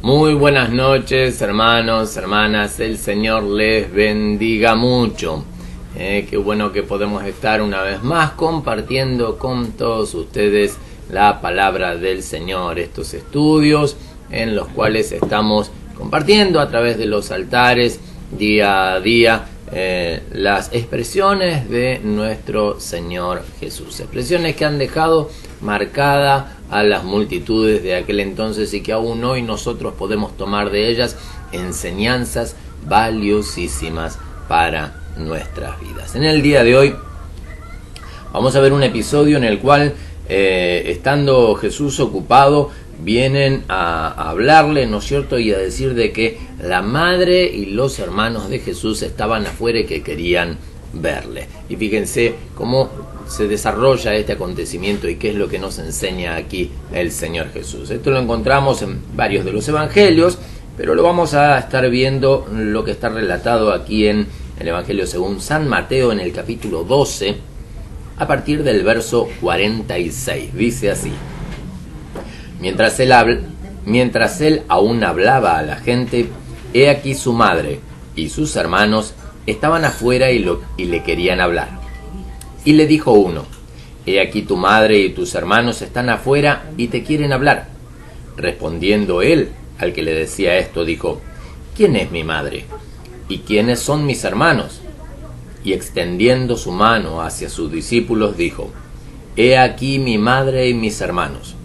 Muy buenas noches, hermanos, hermanas. El Señor les bendiga mucho. Qué bueno que podemos estar una vez más compartiendo con todos ustedes la palabra del Señor. Estos estudios en los cuales estamos compartiendo a través de los altares día a día las expresiones de nuestro Señor Jesús. Expresiones que han dejado marcada a las multitudes de aquel entonces y que aún hoy nosotros podemos tomar de ellas enseñanzas valiosísimas para nuestras vidas. En el día de hoy vamos a ver un episodio en el cual estando Jesús ocupado vienen a hablarle, ¿no es cierto?, y a decir de que la madre y los hermanos de Jesús estaban afuera y que querían verle. Y fíjense cómo se desarrolla este acontecimiento y qué es lo que nos enseña aquí el Señor Jesús. Esto lo encontramos en varios de los evangelios, pero lo vamos a estar viendo lo que está relatado aquí en el Evangelio según San Mateo en el capítulo 12, a partir del verso 46. Dice así: Mientras él aún hablaba a la gente, he aquí su madre y sus hermanos estaban afuera y le querían hablar. Y le dijo uno: He aquí tu madre y tus hermanos están afuera y te quieren hablar. Respondiendo él al que le decía esto, dijo: ¿Quién es mi madre? ¿Y quiénes son mis hermanos? Y extendiendo su mano hacia sus discípulos, dijo: He aquí mi madre y mis hermanos.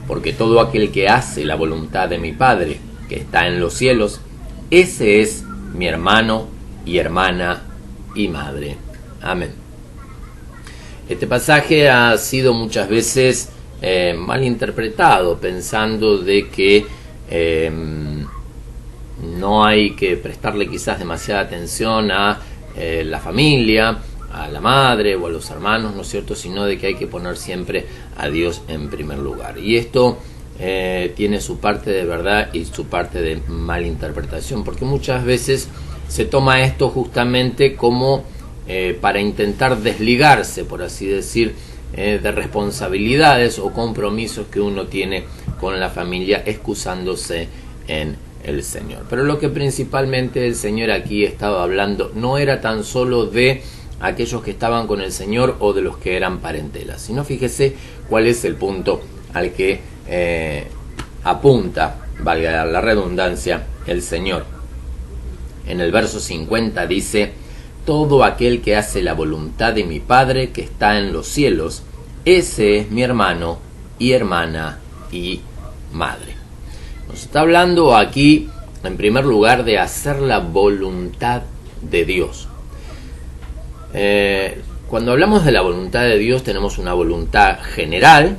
Porque todo aquel que hace la voluntad de mi Padre, que está en los cielos, ese es mi hermano y hermana y madre. Amén. Este pasaje ha sido muchas veces mal interpretado, pensando de que no hay que prestarle quizás demasiada atención a la familia, a la madre o a los hermanos, ¿no es cierto?, sino de que hay que poner siempre a Dios en primer lugar. Y esto tiene su parte de verdad y su parte de malinterpretación, porque muchas veces se toma esto justamente como para intentar desligarse, por así decir, de responsabilidades o compromisos que uno tiene con la familia, excusándose en el Señor. Pero lo que principalmente el Señor aquí estaba hablando no era tan solo de aquellos que estaban con el Señor o de los que eran parentela, sino fíjese cuál es el punto al que apunta, valga la redundancia, el Señor. En el verso 50 dice: Todo aquel que hace la voluntad de mi Padre que está en los cielos, ese es mi hermano y hermana y madre. Nos está hablando aquí en primer lugar de hacer la voluntad de Dios. Cuando hablamos de la voluntad de Dios tenemos una voluntad general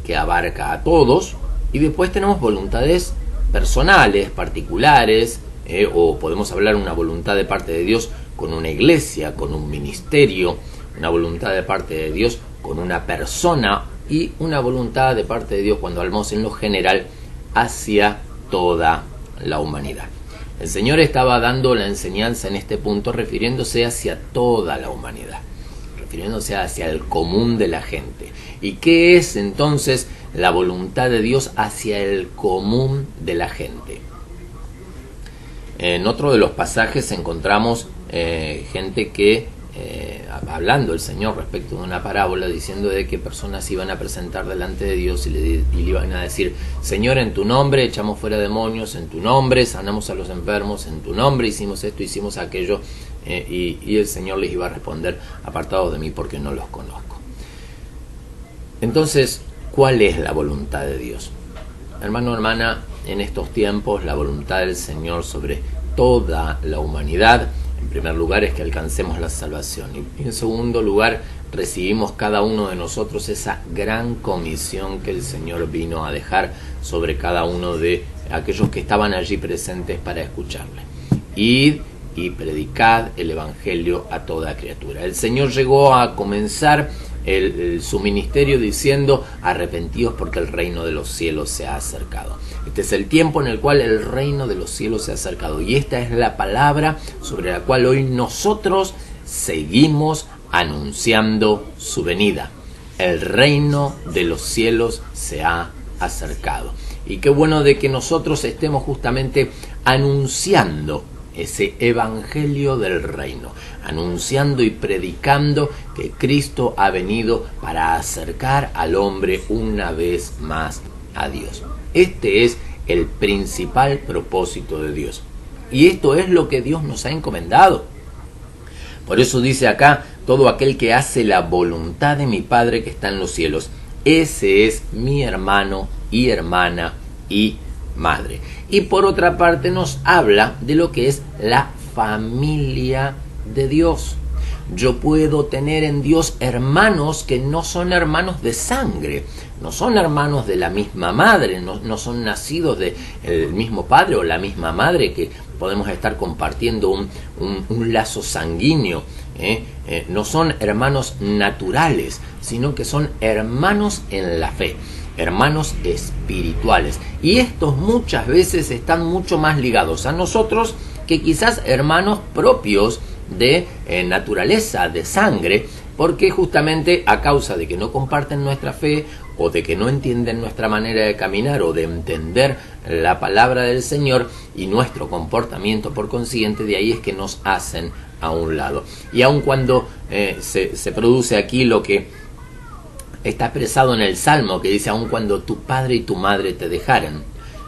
que abarca a todos, y después tenemos voluntades personales, particulares, o podemos hablar una voluntad de parte de Dios con una iglesia, con un ministerio, una voluntad de parte de Dios con una persona y una voluntad de parte de Dios, cuando hablamos en lo general, hacia toda la humanidad. El Señor estaba dando la enseñanza en este punto refiriéndose hacia toda la humanidad, refiriéndose hacia el común de la gente. ¿Y qué es entonces la voluntad de Dios hacia el común de la gente? En otro de los pasajes encontramos gente que, hablando el Señor respecto de una parábola, diciendo de que personas iban a presentar delante de Dios y le iban a decir: Señor, en tu nombre echamos fuera demonios, en tu nombre sanamos a los enfermos, en tu nombre hicimos esto, hicimos aquello, y el Señor les iba a responder: apartados de mí porque no los conozco. Entonces, ¿cuál es la voluntad de Dios? Hermano, hermana, en estos tiempos la voluntad del Señor sobre toda la humanidad, en primer lugar, es que alcancemos la salvación, y en segundo lugar, recibimos cada uno de nosotros esa gran comisión que el Señor vino a dejar sobre cada uno de aquellos que estaban allí presentes para escucharle. Id y predicad el Evangelio a toda criatura. El Señor llegó a comenzar su ministerio diciendo: arrepentíos porque el reino de los cielos se ha acercado. Este es el tiempo en el cual el reino de los cielos se ha acercado, y esta es la palabra sobre la cual hoy nosotros seguimos anunciando su venida. El reino de los cielos se ha acercado. Y qué bueno de que nosotros estemos justamente anunciando ese evangelio del reino, anunciando y predicando que Cristo ha venido para acercar al hombre una vez más a Dios. Este es el principal propósito de Dios. Y esto es lo que Dios nos ha encomendado. Por eso dice acá, todo aquel que hace la voluntad de mi Padre que está en los cielos, ese es mi hermano y hermana y madre. Y por otra parte nos habla de lo que es la familia de Dios. Yo puedo tener en Dios hermanos que no son hermanos de sangre, no son hermanos de la misma madre, no son nacidos del mismo padre o la misma madre, que podemos estar compartiendo un lazo sanguíneo. No son hermanos naturales, sino que son hermanos en la fe, hermanos espirituales. Y estos muchas veces están mucho más ligados a nosotros que quizás hermanos propios de naturaleza, de sangre, porque justamente a causa de que no comparten nuestra fe o de que no entienden nuestra manera de caminar o de entender la palabra del Señor y nuestro comportamiento por consiguiente, de ahí es que nos hacen a un lado. Y aun cuando se produce aquí lo que está expresado en el Salmo, que dice: aun cuando tu padre y tu madre te dejaren,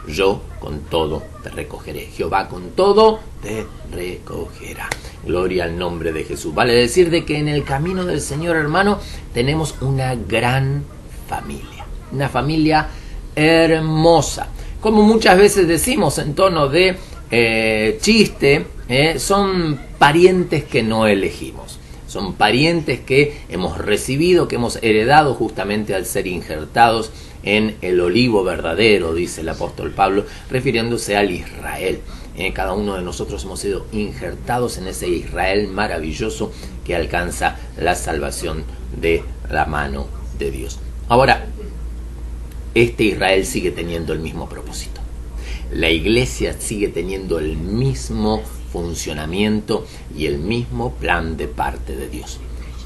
yo con todo te recogeré. Jehová con todo te recogerá. Gloria al nombre de Jesús. Vale decir de que en el camino del Señor, hermano, tenemos una gran familia. Una familia hermosa. Como muchas veces decimos en tono de chiste, son parientes que no elegimos. Son parientes que hemos recibido, que hemos heredado justamente al ser injertados en el olivo verdadero, dice el apóstol Pablo, refiriéndose al Israel. Cada uno de nosotros hemos sido injertados en ese Israel maravilloso que alcanza la salvación de la mano de Dios. Ahora, este Israel sigue teniendo el mismo propósito. La iglesia sigue teniendo el mismo funcionamiento y el mismo plan de parte de Dios: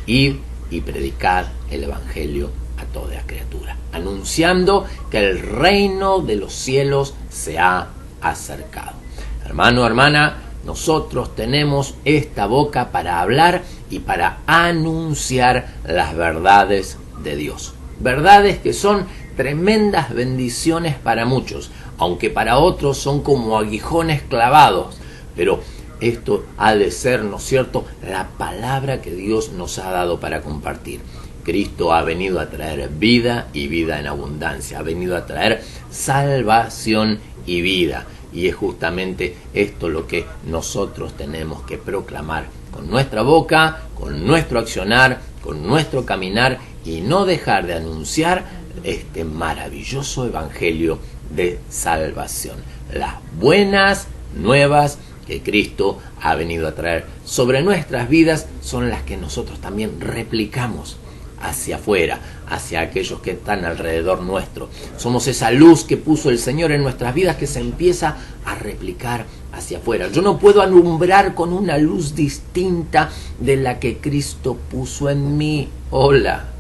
ir y predicar el evangelio a toda criatura, anunciando que el reino de los cielos se ha acercado. Hermano, hermana, nosotros tenemos esta boca para hablar y para anunciar las verdades de Dios. Verdades que son tremendas bendiciones para muchos, aunque para otros son como aguijones clavados. Pero esto ha de ser, ¿no es cierto?, la palabra que Dios nos ha dado para compartir. Cristo ha venido a traer vida y vida en abundancia. Ha venido a traer salvación y vida. Y es justamente esto lo que nosotros tenemos que proclamar con nuestra boca, con nuestro accionar, con nuestro caminar, y no dejar de anunciar este maravilloso evangelio de salvación. Las buenas nuevas que Cristo ha venido a traer sobre nuestras vidas son las que nosotros también replicamos hacia afuera, hacia aquellos que están alrededor nuestro. Somos esa luz que puso el Señor en nuestras vidas que se empieza a replicar hacia afuera. Yo no puedo alumbrar con una luz distinta de la que Cristo puso en mí. Hola.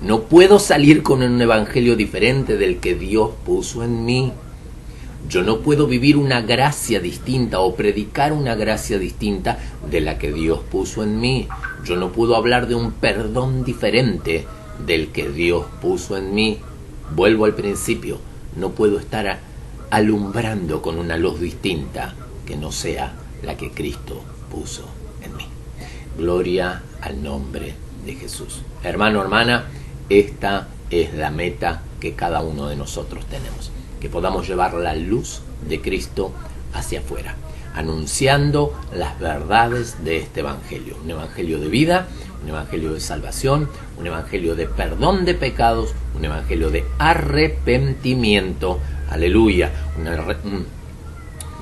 No puedo salir con un evangelio diferente del que Dios puso en mí. Yo no puedo vivir una gracia distinta o predicar una gracia distinta de la que Dios puso en mí. Yo no puedo hablar de un perdón diferente del que Dios puso en mí. Vuelvo al principio, no puedo estar alumbrando con una luz distinta que no sea la que Cristo puso en mí. Gloria al nombre de Jesús. Hermano, hermana, esta es la meta que cada uno de nosotros tenemos. Que podamos llevar la luz de Cristo hacia afuera, anunciando las verdades de este evangelio. Un evangelio de vida, un evangelio de salvación, un evangelio de perdón de pecados, un evangelio de arrepentimiento. Aleluya.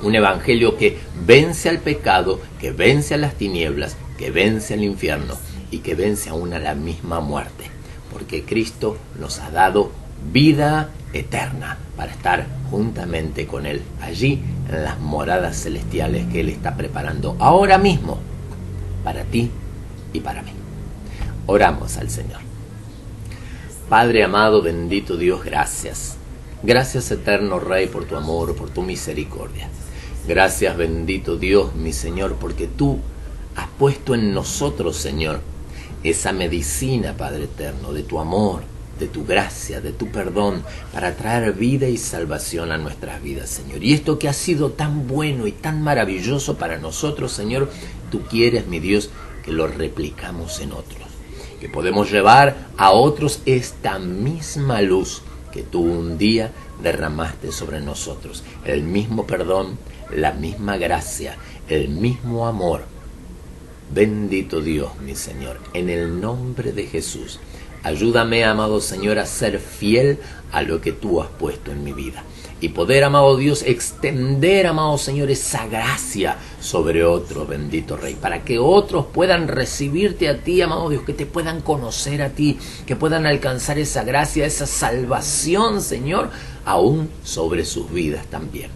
Un evangelio que vence al pecado, que vence a las tinieblas, que vence al infierno y que vence aún a la misma muerte. Porque Cristo nos ha dado vida eterna para estar juntamente con Él allí en las moradas celestiales que Él está preparando ahora mismo para ti y para mí. Oramos al Señor. Padre amado, bendito Dios, gracias. Gracias, eterno Rey, por tu amor, por tu misericordia. Gracias, bendito Dios, mi Señor, porque tú has puesto en nosotros, Señor, esa medicina, Padre eterno, de tu amor, de tu gracia, de tu perdón, para traer vida y salvación a nuestras vidas, Señor. Y esto que ha sido tan bueno y tan maravilloso para nosotros, Señor, tú quieres, mi Dios, que lo replicamos en otros, que podemos llevar a otros esta misma luz que tú un día derramaste sobre nosotros. El mismo perdón, la misma gracia, el mismo amor. Bendito Dios, mi Señor, en el nombre de Jesús. Ayúdame, amado Señor, a ser fiel a lo que tú has puesto en mi vida. Y poder, amado Dios, extender, amado Señor, esa gracia sobre otro, bendito Rey. Para que otros puedan recibirte a ti, amado Dios, que te puedan conocer a ti, que puedan alcanzar esa gracia, esa salvación, Señor, aún sobre sus vidas también.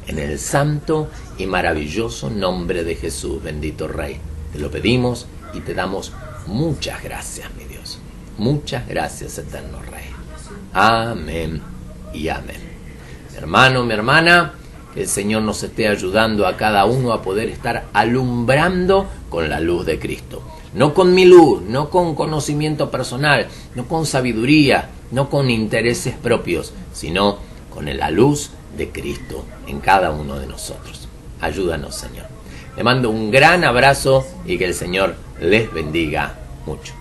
En el santo y maravilloso nombre de Jesús, bendito Rey. Te lo pedimos y te damos muchas gracias, mi Dios. Muchas gracias, eterno Rey. Amén y amén. Mi hermano, mi hermana, que el Señor nos esté ayudando a cada uno a poder estar alumbrando con la luz de Cristo. No con mi luz, no con conocimiento personal, no con sabiduría, no con intereses propios, sino con la luz de Cristo en cada uno de nosotros. Ayúdanos, Señor. Le mando un gran abrazo y que el Señor les bendiga mucho.